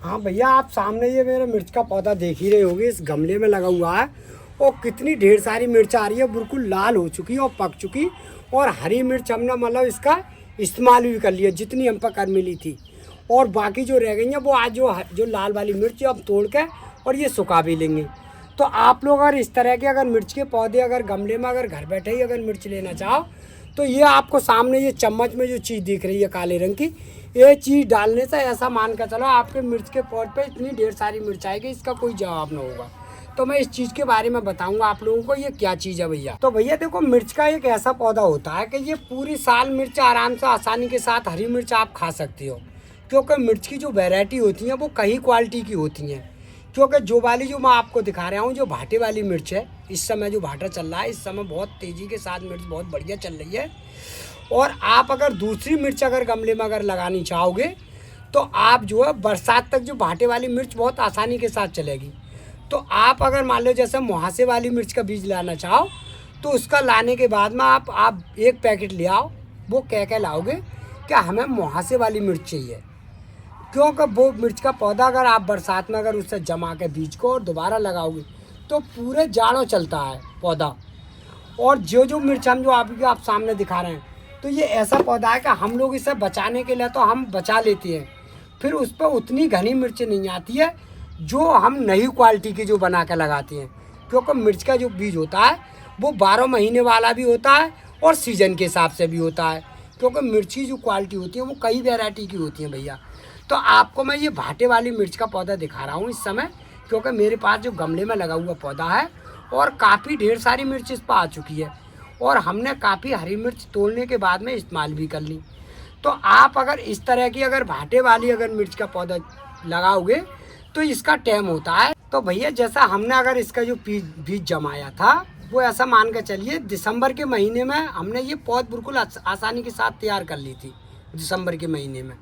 हाँ भैया, आप सामने ये मेरे मिर्च का पौधा देख ही रहे होगे, इस गमले में लगा हुआ है। और कितनी ढेर सारी मिर्च आ रही है, बिल्कुल लाल हो चुकी और पक चुकी। और हरी मिर्च हमने मतलब इसका इस्तेमाल भी कर लिया, जितनी हम पर कर मिली थी। और बाकी जो रह गई हैं वो आज जो लाल वाली मिर्च हम तोड़ के और ये सुखा भी लेंगे। तो आप लोग अगर इस तरह के अगर मिर्च के पौधे अगर गमले में अगर घर बैठे ही अगर मिर्च लेना चाहो, तो ये आपको सामने ये चम्मच में जो चीज़ दिख रही है काले रंग की, ये चीज़ डालने से ऐसा मान कर चलो आपके मिर्च के पौध पे इतनी ढेर सारी मिर्च आएगी, इसका कोई जवाब ना होगा। तो मैं इस चीज़ के बारे में बताऊंगा आप लोगों को, ये क्या चीज़ है भैया। तो भैया देखो, मिर्च का एक ऐसा पौधा होता है कि ये पूरी साल मिर्च आराम से आसानी के साथ हरी मिर्च आप खा सकते हो। क्योंकि मिर्च की जो वैरायटी होती है वो कई क्वालिटी की होती हैं। क्योंकि जो वाली जो मैं आपको दिखा रहा हूँ, जो भाटे वाली मिर्च है, इस समय जो भाटा चल रहा है, इस समय बहुत तेज़ी के साथ मिर्च बहुत बढ़िया चल रही है। और आप अगर दूसरी मिर्च अगर गमले में अगर लगानी चाहोगे, तो आप जो है बरसात तक जो भाटे वाली मिर्च बहुत आसानी के साथ चलेगी। तो आप अगर मान लो जैसे मुहासे वाली मिर्च का बीज लाना चाहो, तो उसका लाने के बाद में आप एक पैकेट ले आओ। वो कह लाओगे कि हमें मुहासे वाली मिर्च चाहिए। क्योंकि वो मिर्च का पौधा अगर आप बरसात में अगर उससे जमा के बीज को और दोबारा लगाओगे, तो पूरे जाड़ों चलता है पौधा। और जो मिर्च हम जो आप सामने दिखा रहे हैं, तो ये ऐसा पौधा है कि हम लोग इसे बचाने के लिए तो हम बचा लेते हैं, फिर उस पर उतनी घनी मिर्च नहीं आती है जो हम नई क्वालिटी की जो बना के लगाते हैं। क्योंकि मिर्च का जो बीज होता है वो 12 महीने वाला भी होता है और सीजन के हिसाब से भी होता है। क्योंकि मिर्च की जो क्वालिटी होती है वो कई वैरायटी की होती है भैया। तो आपको मैं ये भाटे वाली मिर्च का पौधा दिखा रहा हूँ इस समय, क्योंकि मेरे पास जो गमले में लगा हुआ पौधा है और काफ़ी ढेर सारी मिर्च इस पर आ चुकी है। और हमने काफ़ी हरी मिर्च तोड़ने के बाद में इस्तेमाल भी कर ली। तो आप अगर इस तरह की अगर भाटे वाली अगर मिर्च का पौधा लगाओगे, तो इसका टाइम होता है। तो भैया जैसा हमने अगर इसका जो बीज जमाया था, वो ऐसा मान कर चलिए दिसंबर के महीने में हमने ये पौध बिल्कुल आसानी के साथ तैयार कर ली थी, दिसंबर के महीने में।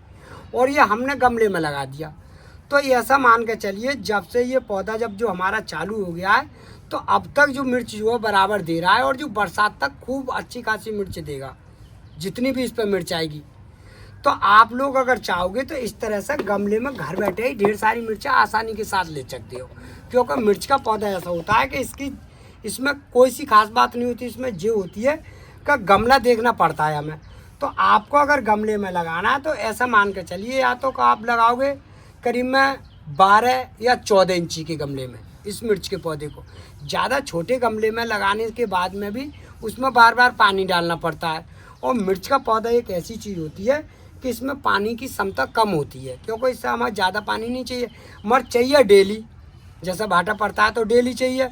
और ये हमने गमले में लगा दिया। तो ये ऐसा मान के चलिए जब से ये पौधा जब जो हमारा चालू हो गया है, तो अब तक जो मिर्च जो है बराबर दे रहा है। और जो बरसात तक खूब अच्छी खासी मिर्च देगा, जितनी भी इस पर मिर्च आएगी। तो आप लोग अगर चाहोगे तो इस तरह से गमले में घर बैठे ही ढेर सारी मिर्चें आसानी के साथ ले सकते हो। क्योंकि मिर्च का पौधा ऐसा होता है कि इसमें कोई सी खास बात नहीं होती। इसमें जो होती है कि गमला देखना पड़ता है हमें। तो आपको अगर गमले में लगाना है तो ऐसा मान के चलिए, या तो आप लगाओगे करीब में 12 या 14 इंची के गमले में इस मिर्च के पौधे को। ज़्यादा छोटे गमले में लगाने के बाद में भी उसमें बार बार पानी डालना पड़ता है। और मिर्च का पौधा एक ऐसी चीज़ होती है कि इसमें पानी की क्षमता कम होती है। क्योंकि इससे हमें ज़्यादा पानी नहीं चाहिए, मगर चाहिए डेली। जैसा भाटा पड़ता है तो डेली चाहिए,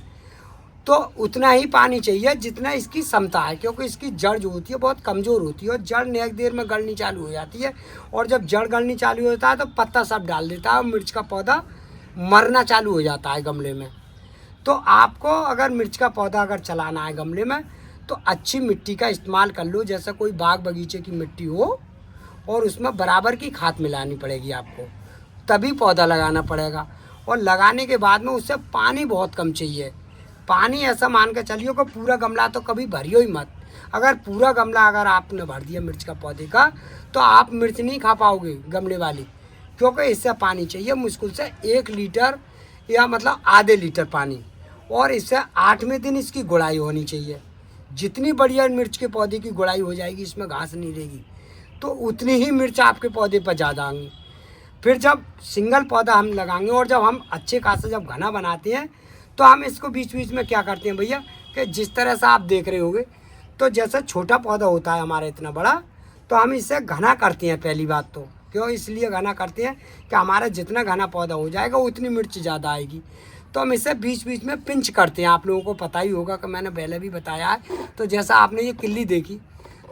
तो उतना ही पानी चाहिए जितना इसकी क्षमता है। क्योंकि इसकी जड़ जो होती है बहुत कमज़ोर होती है और जड़ नेक देर में गलनी चालू हो जाती है। और जब जड़ गलनी चालू होता है तो पत्ता सब डाल देता है और मिर्च का पौधा मरना चालू हो जाता है गमले में। तो आपको अगर मिर्च का पौधा अगर चलाना है गमले में, तो अच्छी मिट्टी का इस्तेमाल कर लो, जैसे कोई बाग बगीचे की मिट्टी हो। और उसमें बराबर की खाद मिलानी पड़ेगी आपको, तभी पौधा लगाना पड़ेगा। और लगाने के बाद में उससे पानी बहुत कम चाहिए। पानी ऐसा मान के चलिए कि पूरा गमला तो कभी भरियो ही मत। अगर पूरा गमला अगर आपने भर दिया मिर्च का पौधे का, तो आप मिर्च नहीं खा पाओगे गमले वाली। क्योंकि इससे पानी चाहिए मुश्किल से 1 लीटर या मतलब आधे लीटर पानी। और इससे 8वें दिन इसकी गुड़ाई होनी चाहिए। जितनी बढ़िया मिर्च के पौधे की गुड़ाई हो जाएगी, इसमें घास नहीं रहेगी, तो उतनी ही मिर्च आपके पौधे पर ज़्यादा आएंगी। फिर जब सिंगल पौधा हम लगाएंगे और जब हम अच्छे खासा जब घना बनाते हैं, तो हम इसको बीच बीच में क्या करते हैं भैया, कि जिस तरह से आप देख रहे होंगे, तो जैसा छोटा पौधा होता है हमारा इतना बड़ा, तो हम इसे घना करते हैं। पहली बात तो क्यों इसलिए घना करते हैं कि हमारा जितना घना पौधा हो जाएगा उतनी मिर्च ज़्यादा आएगी। तो हम इसे बीच बीच में पिंच करते हैं। आप लोगों को पता ही होगा कि मैंने पहले भी बताया है। तो जैसा आपने ये किल्ली देखी,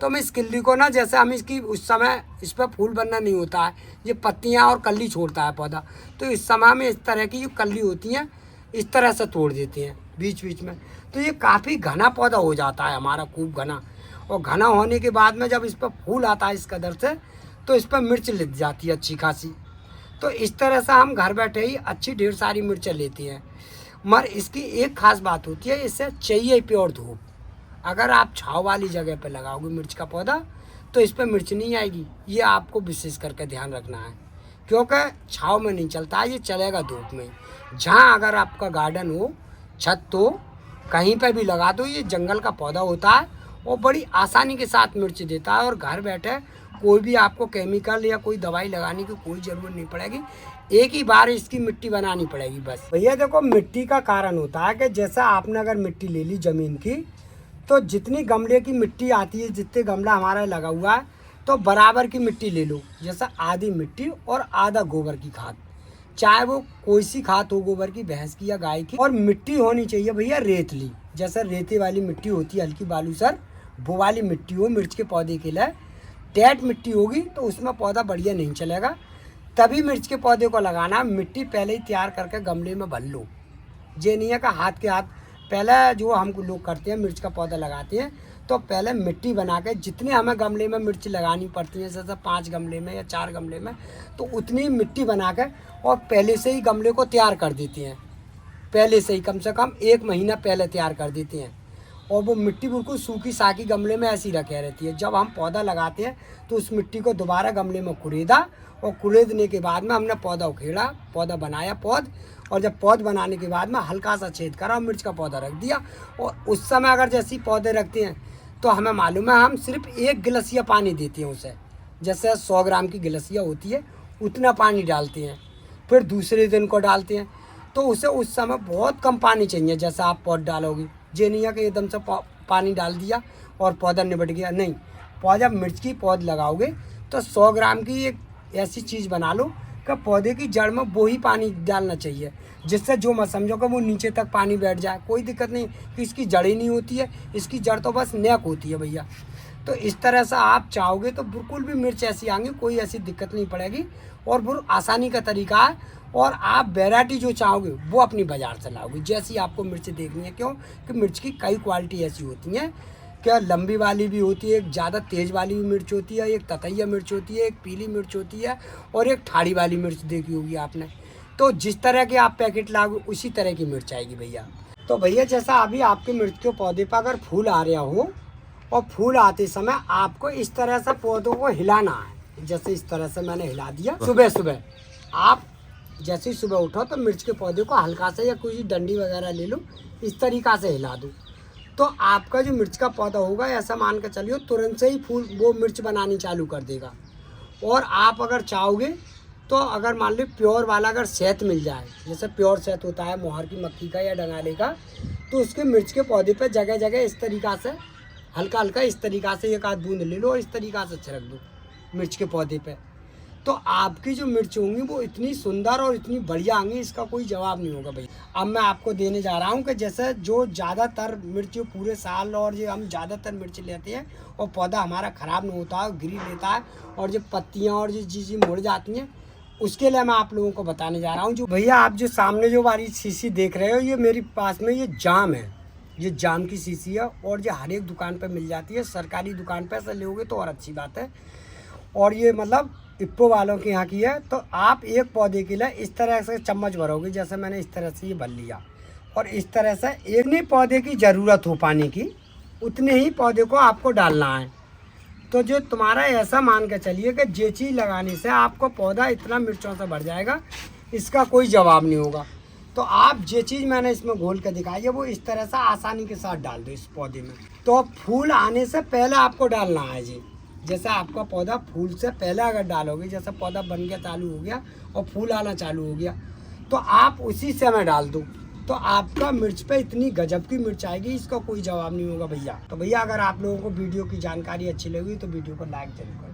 तो हम इस किल्ली को ना, जैसे हम इसकी उस समय इस पर फूल बनना नहीं होता है, ये पत्तियां और कली छोड़ता है पौधा, तो इस समय में इस तरह की जो कली होती हैं इस तरह से तोड़ देते हैं बीच बीच में। तो ये काफ़ी घना पौधा हो जाता है हमारा, खूब घना। और घना होने के बाद में जब इस पर फूल आता है इस कदर से, तो इस पर मिर्च लग जाती है अच्छी खासी। तो इस तरह से हम घर बैठे ही अच्छी ढेर सारी मिर्चें लेते हैं। मगर इसकी एक ख़ास बात होती है, इससे चाहिए प्योर धूप। अगर आप छाँव वाली जगह पर लगाओगे मिर्च का पौधा, तो इस पर मिर्च नहीं आएगी। ये आपको विशेष करके ध्यान रखना है। क्योंकि छाँव में नहीं चलता है, ये चलेगा धूप में। जहाँ अगर आपका गार्डन हो, छत तो कहीं पर भी लगा दो, ये जंगल का पौधा होता है और बड़ी आसानी के साथ मिर्च देता है। और घर बैठे कोई भी आपको केमिकल या कोई दवाई लगाने की कोई ज़रूरत नहीं पड़ेगी, एक ही बार इसकी मिट्टी बनानी पड़ेगी बस। भैया देखो, मिट्टी का कारण होता है कि जैसा आपने अगर मिट्टी ले ली ज़मीन की, तो जितनी गमले की मिट्टी आती है, जितने गमला हमारा लगा हुआ है, तो बराबर की मिट्टी ले लो। जैसा आधी मिट्टी और आधा गोबर की खाद, चाहे वो कोई सी खाद हो, गोबर की, भैंस की या गाय की। और मिट्टी होनी चाहिए भैया रेतली, जैसे रेती वाली मिट्टी होती है, हल्की बालूसर, वो वाली मिट्टी हो मिर्च के पौधे के लिए। टेट मिट्टी होगी तो उसमें पौधा बढ़िया नहीं चलेगा, तभी मिर्च के पौधे को लगाना। मिट्टी पहले ही तैयार करके गमले में भर लो। ये नहीं है कि हाथ के हाथ, पहले जो हम लोग करते हैं मिर्च का पौधा लगाते हैं, तो पहले मिट्टी बना के, जितने हमें गमले में मिर्च लगानी पड़ती है, जैसे 5 गमले में या 4 गमले में, तो उतनी मिट्टी बना के और पहले से ही गमले को तैयार कर देते हैं। पहले से ही कम से कम 1 महीना पहले तैयार कर देते हैं। और वो मिट्टी बिल्कुल सूखी साखी गमले में ऐसी रखे रहती है। जब हम पौधा लगाते हैं तो उस मिट्टी को दोबारा गमले में कुरेदा, और कुरेदने के बाद में हमने पौधा उखेड़ा, पौधा बनाया पौध, और जब पौध बनाने के बाद में हल्का सा छेद करा और मिर्च का पौधा रख दिया। और उस समय अगर जैसे पौधे रखते हैं तो हमें मालूम है हम सिर्फ 1 गिलसिया पानी देते हैं उसे, जैसे 100 ग्राम की गिलसिया होती है उतना पानी डालते हैं। फिर दूसरे दिन को डालते हैं, तो उसे उस समय बहुत कम पानी चाहिए। जैसा आप पौध डालोगे, ये नहीं है कि एकदम से पानी डाल दिया और पौधा निबट गया, नहीं। पौधा मिर्च की पौध लगाओगे तो 100 ग्राम की एक ऐसी चीज़ बना लो कि पौधे की जड़ में वो ही पानी डालना चाहिए, जिससे जो मत समझो कि वो नीचे तक पानी बैठ जाए। कोई दिक्कत नहीं कि इसकी जड़ ही नहीं होती है, इसकी जड़ तो बस नेक होती है भैया। तो इस तरह से आप चाहोगे तो बिल्कुल भी मिर्च ऐसी आएंगी, कोई ऐसी दिक्कत नहीं पड़ेगी। और बहुत आसानी का तरीका है। और आप वैरायटी जो चाहोगे वो अपनी बाज़ार से लाओगे, जैसी आपको मिर्च देखनी है। क्यों कि मिर्च की कई क्वालिटी ऐसी होती हैं, क्या लंबी वाली भी होती है, एक ज़्यादा तेज़ वाली भी मिर्च होती है, एक ततैया मिर्च होती है, एक पीली मिर्च होती है, और एक ठाड़ी वाली मिर्च देखी होगी आपने। तो जिस तरह के आप पैकेट लाओगे उसी तरह की मिर्च आएगी भैया। तो भैया जैसा अभी आपके मिर्च के पौधे पर अगर फूल आ रहा हो, और फूल आते समय आपको इस तरह से पौधों को हिलाना है। जैसे इस तरह से मैंने हिला दिया। सुबह सुबह आप जैसे ही सुबह उठो तो मिर्च के पौधे को हल्का से या कोई डंडी वगैरह ले लो, इस तरीक़ा से हिला दो, तो आपका जो मिर्च का पौधा होगा, ऐसा मान कर चलिए तुरंत से ही फूल वो मिर्च बनानी चालू कर देगा। और आप अगर चाहोगे तो अगर मान लो प्योर वाला अगर शहद मिल जाए, जैसे प्योर शहद होता है मोहर की मक्खी का या डंगाले का, तो उसके मिर्च के पौधे पे जगह जगह इस तरीक़ा से हल्का हल्का इस तरीक़ा से 1 आध बूंद ले लो और इस तरीक़ा से छिड़क दो मिर्च के पौधे पे। तो आपकी जो मिर्च होंगी वो इतनी सुंदर और इतनी बढ़िया होंगी, इसका कोई जवाब नहीं होगा भैया। अब मैं आपको देने जा रहा हूँ कि जैसे जो ज़्यादातर मिर्च पूरे साल, और जो हम ज़्यादातर मिर्च लेते हैं और पौधा हमारा ख़राब नहीं होता है, गिरी लेता है, और जो पत्तियाँ और जो चीज़ें मुड़ जाती हैं, उसके लिए मैं आप लोगों को बताने जा रहा हूँ। जो भैया आप जो सामने जो वाली शीशी देख रहे हो, ये मेरे पास में ये जाम है, ये जाम की शीशी है, और ये हर एक दुकान पर मिल जाती है। सरकारी दुकान पर से लोगे तो और अच्छी बात है। और ये मतलब इप्पो वालों के यहाँ की है। तो आप एक पौधे के लिए इस तरह से चम्मच भरोगे, जैसे मैंने इस तरह से ये भर लिया, और इस तरह से इतने पौधे की ज़रूरत हो पानी की, उतने ही पौधे को आपको डालना है। तो जो तुम्हारा ऐसा मान के चलिए कि जे चीज़ लगाने से आपको पौधा इतना मिर्चों से भर जाएगा, इसका कोई जवाब नहीं होगा। तो आप जे चीज़ मैंने इसमें घोल के दिखाई है वो इस तरह से आसानी के साथ डाल दो इस पौधे में। तो फूल आने से पहले आपको डालना है जी। जैसे आपका पौधा फूल से पहले अगर डालोगे, जैसे पौधा बन गया, चालू हो गया और फूल आना चालू हो गया, तो आप उसी समय डाल दो, तो आपका मिर्च पे इतनी गजब की मिर्च आएगी, इसका कोई जवाब नहीं होगा भैया। तो भैया अगर आप लोगों को वीडियो की जानकारी अच्छी लगी तो वीडियो को लाइक जरूर करें।